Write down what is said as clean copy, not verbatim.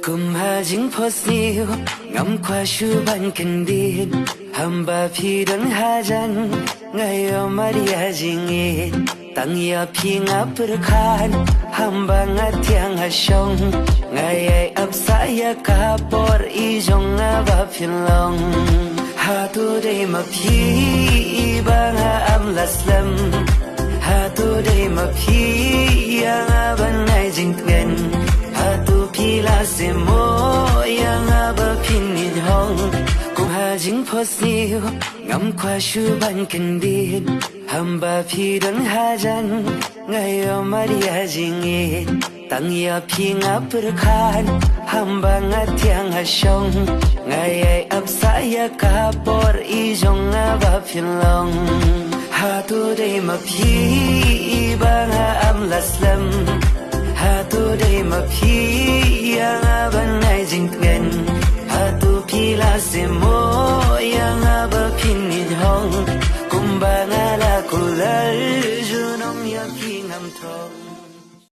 Kumhajing posniu ngam qua shu ban kendin hamba phidan hajan ngayo maria jinge tang ya phinga perkhan hamba ngatiang hashong ngayai apsa ya kapor ijong aba philong hatu de ma phi banga am laslam hatu de ma phi yang aban ngai jingtgen hatu pila se mo yang aba phin hong kum ha jing posniu ngam kwa shu ban kendin hamba phi dan hajan ngayo maria jinge tang ya phinga perkhan hamba ngatiang hashong ngayai apsa ya kapor ijong aba philong hatu de ma phi banga am laslam hatu de ma phi yang aban nai jingtgen hatu pila se mo yang aba phin hong kumbanga la kulal junong ya phi ngam thong